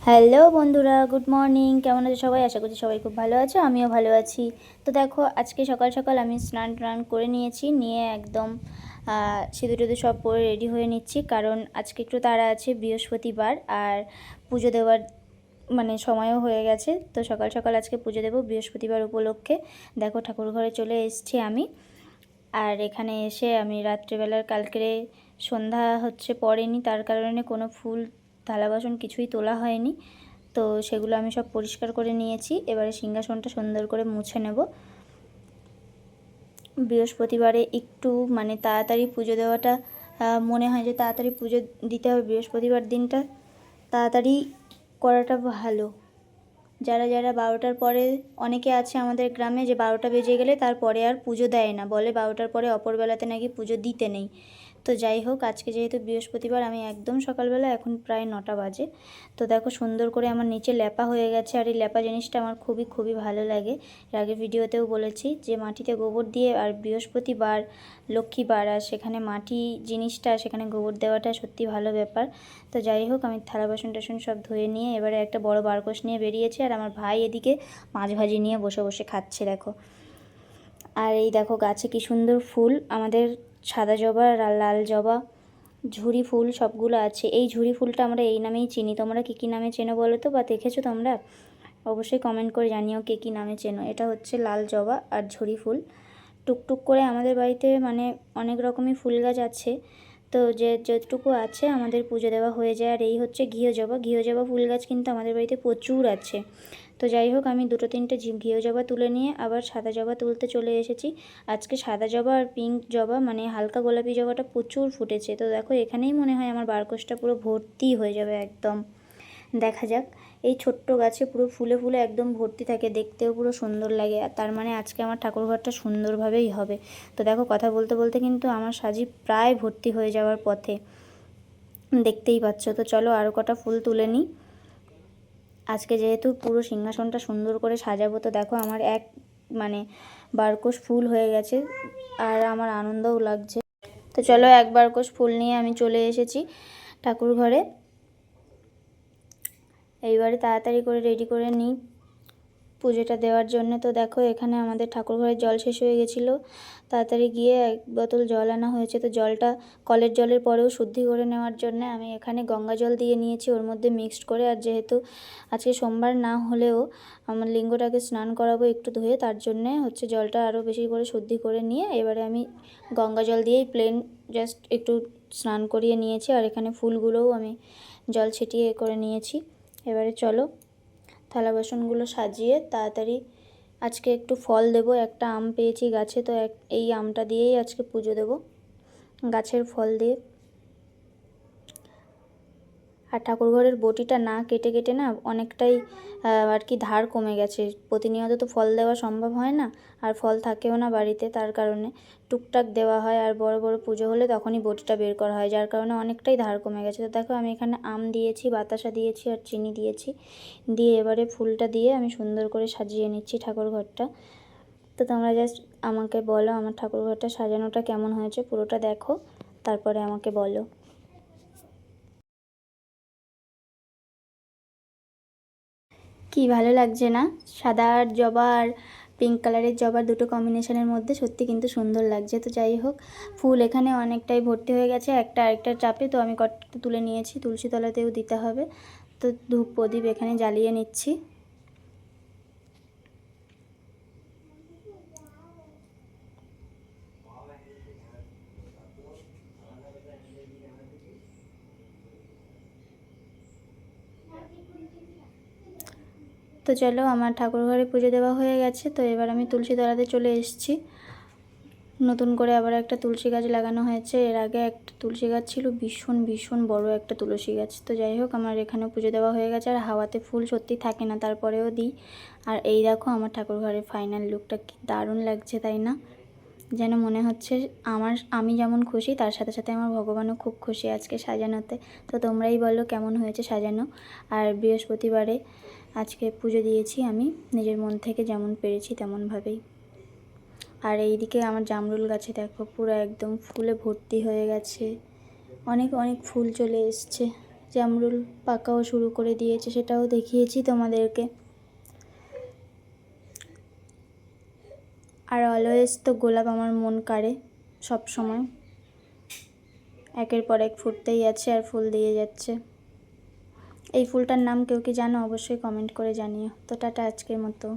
Hello বন্ধুরা, good morning. কেমন আছো সবাই? আশা করছি সবাই খুব ভালো আছো, আমিও ভালো আছি। তো দেখো, আজকে সকাল সকাল আমি স্নান টান করে নিয়েছি, নিয়ে একদম সিঁদুর টিঁদুর সব পরে রেডি হয়ে নিচ্ছি, কারণ আজকে একটু তাড়া আছে, বৃহস্পতিবার আর পুজো দেওয়ার মানে সময়ও হয়ে গেছে। তো সকাল সকাল আজকে পুজো দেবো বৃহস্পতিবার উপলক্ষে। দেখো, ঠাকুর ঘরে চলে এসেছি আমি। আর এখানে এসে আমি রাত্রেবেলার কালকে সন্ধ্যা পড়েনি, তার কারণে কোনো ফুল থালা বাসন কিছুই তোলা হয়নি। তো সেগুলো আমি সব পরিষ্কার করে নিয়েছি। এবারে সিংহাসনটা সুন্দর করে মুছে নেব। বৃহস্পতিবারে একটু মানে তাড়াতাড়ি পুজো দেওয়াটা মনে হয় যে তাড়াতাড়ি পুজো দিতে হবে, বৃহস্পতিবার দিনটা তাড়াতাড়ি করাটা ভালো। যারা যারা 12টার পরে, অনেকে আছে আমাদের গ্রামে যে 12টা বেজে গেলে তারপরে আর পুজো দেয় না, বলে 12টার পরে অপরবেলাতে নাকি পুজো দিতে নেই। তো যাই হোক, আজকে যেহেতু বৃহস্পতিবার, আমি একদম সকালবেলা, এখন প্রায় 9টা বাজে। তো দেখো, সুন্দর করে আমার নিচে ল্যাপা হয়ে গেছে। আর এই ল্যাপা জিনিসটা আমার খুবই খুবই ভালো লাগে। এর আগে ভিডিওতেও বলেছি যে মাটিতে গোবর দিয়ে, আর বৃহস্পতিবার লক্ষ্মীবার, আর সেখানে মাটি জিনিসটা, সেখানে গোবর দেওয়াটা সত্যি ভালো ব্যাপার। তো যাই হোক, আমি থালা বাসন টাসন সব ধুয়ে নিয়ে এবারে একটা বড় বারকোশ নিয়ে বেরিয়েছি। আর আমার ভাই এদিকে মাছ ভাজি নিয়ে বসে বসে খাচ্ছে দেখো। আর এই দেখো, গাছে কি সুন্দর ফুল, আমাদের সাদা জবা আর লাল জবা, ঝুরি ফুল সবগুলো আছে। এই ঝুরি ফুলটা আমরা এই নামেই চিনি। তোমরা কী কী নামে চেনো বলো তো, বা দেখেছো তোমরা? অবশ্যই কমেন্ট করে জানিও কে কী নামে চেনো। এটা হচ্ছে লাল জবা আর ঝুরি ফুল। টুকটুক করে আমাদের বাড়িতে মানে অনেক রকমই ফুল গাছ আছে। তো যেটুকু আছে আমাদের পুজো দেওয়া হয়ে যায়। আর এই হচ্ছে ঘিও জবা ফুল গাছ কিন্তু আমাদের বাড়িতে প্রচুর আছে। তো যাই হোক, আমি দুটো তিনটে ঘিও জবা তুলে নিয়ে আবার সাদা জবা তুলতে চলে এসেছি। আজকে সাদা জবা আর পিঙ্ক জবা মানে হালকা গোলাপি জবাটা প্রচুর ফুটেছে। তো দেখো, এখানেই মনে হয় আমার বারকোশটা পুরো ভর্তি হয়ে যাবে একদম। দেখা যাক। এই ছোট্ট গাছে পুরো ফুলে ফুলে একদম ভর্তি থাকে, দেখতেও পুরো সুন্দর লাগে। আর তার মানে আজকে আমার ঠাকুরঘরটা সুন্দরভাবেই হবে। তো দেখো, কথা বলতে বলতে কিন্তু আমার সাজি প্রায় ভর্তি হয়ে যাওয়ার পথে, দেখতেই পাচ্ছ। তো চলো আরও কটা ফুল তুলে নিই। আজকে যেহেতু পুরো সিংহাসনটা সুন্দর করে সাজাবো, তো দেখো আমার মানে বারকোশ ফুল হয়ে গেছে, আর আমার আনন্দও লাগছে। তো চলো, এক বারকোশ ফুল নিয়ে আমি চলে এসেছি ঠাকুর ঘরে। এইবারে তাড়াতাড়ি করে রেডি করে নিই পুজোটা দেওয়ার জন্য। তো দেখো, এখানে আমাদের ঠাকুর ঘরে জল শেষ হয়ে গেছিলো, তাড়াতাড়ি গিয়ে 1 বোতল জল আনা হয়েছে। তো জলটা কলের জলের পরেও শুদ্ধি করে নেওয়ার জন্য আমি এখানে গঙ্গা জল দিয়ে নিয়েছি ওর মধ্যে মিক্সড করে। আর যেহেতু আজকে সোমবার না হলেও আমার লিঙ্গটাকে স্নান করাবো একটু ধুয়ে, তার জন্যে জলটা আরও বেশি করে শুদ্ধি করে নিয়ে এবারে আমি গঙ্গা জল দিয়েই প্লেন জাস্ট একটু স্নান করিয়ে নিয়েছি। আর এখানে ফুলগুলোও আমি জল ছিটিয়ে করে নিয়েছি। এবারে চলো, থালা বাসনগুলো সাজিয়ে তাড়াতাড়ি আজকে একটু ফল দেব। একটা আম পেয়েছি গাছে, তো এই আমটা দিয়েই আজকে পুজো দেব, গাছের ফল দিয়ে। আর ঠাকুরঘরের বটিটা না কেটে কেটে না অনেকটাই আর কি ধার কমে গেছে। প্রতিনিয়ত তো ফল দেওয়া সম্ভব হয় না, আর ফল থাকেও না বাড়িতে, তার কারণে টুকটাক দেওয়া হয়। আর বড় বড় পুজো হলে তখনই বটিটা বের করা হয়, যার কারণে অনেকটাই ধার কমে গেছে। তো দেখো, আমি এখানে আম দিয়েছি, বাতাসা দিয়েছি আর চিনি দিয়েছি, দিয়ে এবারে ফুলটা দিয়ে আমি সুন্দর করে সাজিয়ে নিচ্ছি ঠাকুরঘরটা। তো তোমরা জাস্ট আমাকে বলো আমার ঠাকুরঘরটা সাজানোটা কেমন হয়েছে, পুরোটা দেখো, তারপরে আমাকে বলো। কি ভালো লাগছে না? সাদা আর জবা আর পিঙ্ক কালারের জবা দুটো কম্বিনেশনের মধ্যে সত্যি কিন্তু সুন্দর লাগছে। তো যাই হোক, ফুল এখানে অনেকটাই ভর্তি হয়ে গেছে একটা আরেকটার চাপে। তো আমি কতটা তুলে নিয়েছি, তুলসী তলাতেও দিতে হবে। তো ধূপ প্রদীপ এখানে জ্বালিয়ে নিচ্ছি। তো চলো, আমার ঠাকুর ঘরে পুজো দেওয়া হয়ে গেছে। তো এবার আমি তুলসী তলাতে চলে এসেছি। নতুন করে আবার একটা তুলসী গাছ লাগানো হয়েছে। এর আগে একটা তুলসী গাছ ছিল, ভীষণ ভীষণ বড় একটা তুলসী গাছ। তো যাই হোক, আমার এখানে পুজো দেওয়া হয়ে গেছে। আর হাওয়াতে ফুল সত্যি থাকে না, তারপরেও দিই। আর এই দেখো, আমার ঠাকুর ঘরের ফাইনাল লুকটা কি দারুণ লাগছে, তাই না? যেন মনে হচ্ছে আমি যেমন খুশি, তার সাথে সাথে আমার ভগবানও খুব খুশি আজকে সাজানোতে। তো তোমরাই বলো কেমন হয়েছে সাজানো। আর বৃহস্পতিবারে আজকে পুজো দিয়েছি আমি নিজের মন থেকে যেমন পেরেছি তেমনভাবেই। আর এইদিকে আমার জামরুল গাছে দেখো পুরো একদম ফুলে ভর্তি হয়ে গেছে, অনেক অনেক ফুল চলে এসছে। জামরুল পাকাও শুরু করে দিয়েছে, সেটাও দেখিয়েছি তোমাদেরকে। আর অলওয়েজ তো গোলাপ আমার মন কাড়ে সব সময়, একের পর এক ফুটতেই আছে আর ফুল দিয়ে যাচ্ছে। এই ফুলটার নাম কেউ কি জানো? অবশ্যই কমেন্ট করে জানিও। তো টাটা আজকের মতো।